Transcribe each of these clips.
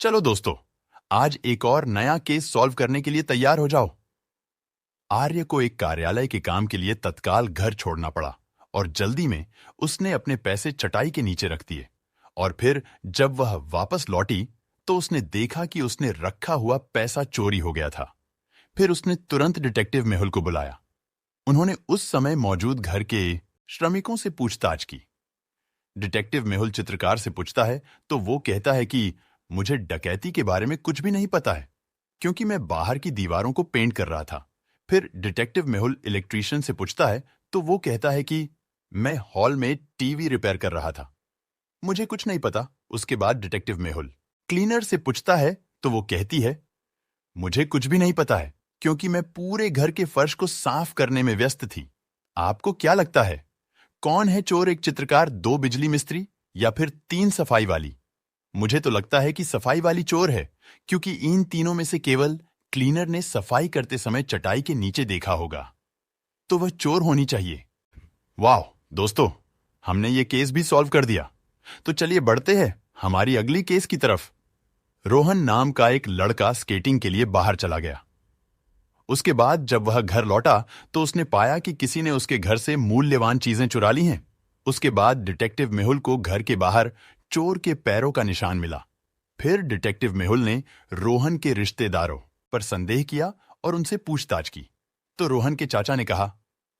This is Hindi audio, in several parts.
चलो दोस्तों, आज एक और नया केस सॉल्व करने के लिए तैयार हो जाओ। आर्य को एक कार्यालय के काम के लिए तत्काल घर छोड़ना पड़ा और जल्दी में उसने अपने पैसे चटाई के नीचे रख दिए। और फिर जब वह वापस लौटी तो उसने देखा कि उसने रखा हुआ पैसा चोरी हो गया था। फिर उसने तुरंत डिटेक्टिव मेहुल को बुलाया। उन्होंने उस समय मौजूद घर के श्रमिकों से पूछताछ की। डिटेक्टिव मेहुल चित्रकार से पूछता है तो वो कहता है कि मुझे डकैती के बारे में कुछ भी नहीं पता है, क्योंकि मैं बाहर की दीवारों को पेंट कर रहा था। फिर डिटेक्टिव मेहुल इलेक्ट्रीशियन से पूछता है तो वो कहता है कि मैं हॉल में टीवी रिपेयर कर रहा था, मुझे कुछ नहीं पता। उसके बाद डिटेक्टिव मेहुल क्लीनर से पूछता है तो वो कहती है मुझे कुछ भी नहीं पता है, क्योंकि मैं पूरे घर के फर्श को साफ करने में व्यस्त थी। आपको क्या लगता है, कौन है चोर? एक चित्रकार, 2 बिजली मिस्त्री या फिर 3 सफाई वाली? मुझे तो लगता है कि सफाई वाली चोर है, क्योंकि इन तीनों में से केवल क्लीनर ने सफाई करते समय चटाई के नीचे देखा होगा, तो वह चोर होनी चाहिए। वाह दोस्तों, हमने ये केस भी सॉल्व कर दिया। तो चलिए बढ़ते हैं हमारी अगली केस की तरफ। रोहन नाम का एक लड़का स्केटिंग के लिए बाहर चला गया। उसके बाद जब वह घर लौटा तो उसने पाया कि किसी ने उसके घर से मूल्यवान चीजें चुरा ली हैं। उसके बाद डिटेक्टिव मेहुल को घर के बाहर चोर के पैरों का निशान मिला। फिर डिटेक्टिव मेहुल ने रोहन के रिश्तेदारों पर संदेह किया और उनसे पूछताछ की। तो रोहन के चाचा ने कहा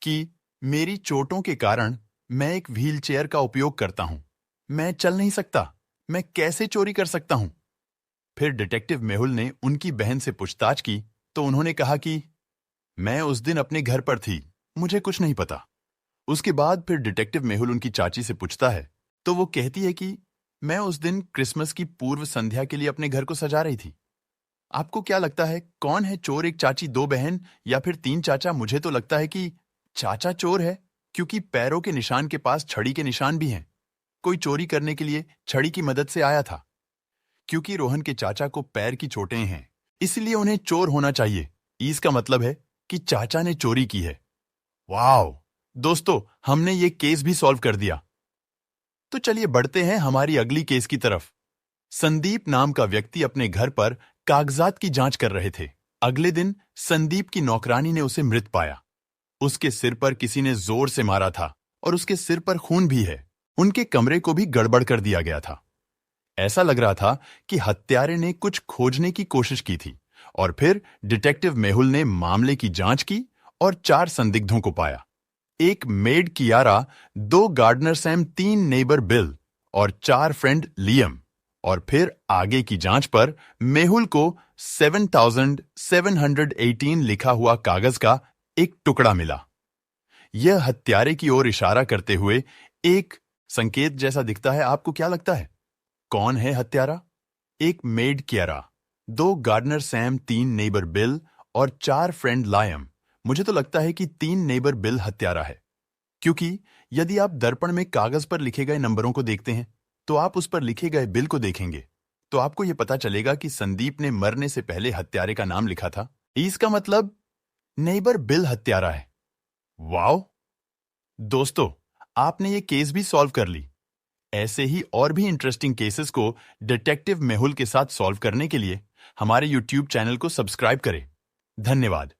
कि मेरी चोटों के कारण मैं एक व्हीलचेयर का उपयोग करता हूं, मैं चल नहीं सकता, मैं कैसे चोरी कर सकता हूं? फिर डिटेक्टिव मेहुल ने उनकी बहन से पूछताछ की तो उन्होंने कहा कि मैं उस दिन अपने घर पर थी, मुझे कुछ नहीं पता। उसके बाद फिर डिटेक्टिव मेहुल उनकी चाची से पूछता है तो वो कहती है कि मैं उस दिन क्रिसमस की पूर्व संध्या के लिए अपने घर को सजा रही थी। आपको क्या लगता है, कौन है चोर? एक चाची, 2 बहन या फिर 3 चाचा? मुझे तो लगता है कि चाचा चोर है, क्योंकि पैरों के निशान के पास छड़ी के निशान भी हैं। कोई चोरी करने के लिए छड़ी की मदद से आया था। क्योंकि रोहन के चाचा को पैर की चोटें हैं, इसलिए उन्हें चोर होना चाहिए। इसका मतलब है कि चाचा ने चोरी की है। वाह दोस्तों, हमने ये केस भी सॉल्व कर दिया। तो चलिए बढ़ते हैं हमारी अगली केस की तरफ। संदीप नाम का व्यक्ति अपने घर पर कागजात की जांच कर रहे थे। अगले दिन संदीप की नौकरानी ने उसे मृत पाया। उसके सिर पर किसी ने जोर से मारा था और उसके सिर पर खून भी है। उनके कमरे को भी गड़बड़ कर दिया गया था। ऐसा लग रहा था कि हत्यारे ने कुछ खोजने की कोशिश की थी। और फिर डिटेक्टिव मेहुल ने मामले की जांच की और 4 संदिग्धों को पाया। एक maid Kiara, 2 gardener Sam, 3 neighbour Bill और 4 फ्रेंड लियम। और फिर आगे की जांच पर मेहुल को 7718 लिखा हुआ कागज का एक टुकड़ा मिला। यह हत्यारे की ओर इशारा करते हुए एक संकेत जैसा दिखता है। आपको क्या लगता है, कौन है हत्यारा? एक maid Kiara, 2 gardener Sam, 3 neighbour Bill और 4 फ्रेंड लायम। मुझे तो लगता है कि 3 नेबर बिल हत्यारा है, क्योंकि यदि आप दर्पण में कागज पर लिखे गए नंबरों को देखते हैं तो आप उस पर लिखे गए बिल को देखेंगे तो आपको यह पता चलेगा कि संदीप ने मरने से पहले हत्यारे का नाम लिखा था। इसका मतलब नेबर बिल हत्यारा है। वाओ दोस्तों, आपने ये केस भी सॉल्व कर ली। ऐसे ही और भी इंटरेस्टिंग केसेस को डिटेक्टिव मेहुल के साथ सॉल्व करने के लिए हमारे YouTube चैनल को सब्सक्राइब करें। धन्यवाद।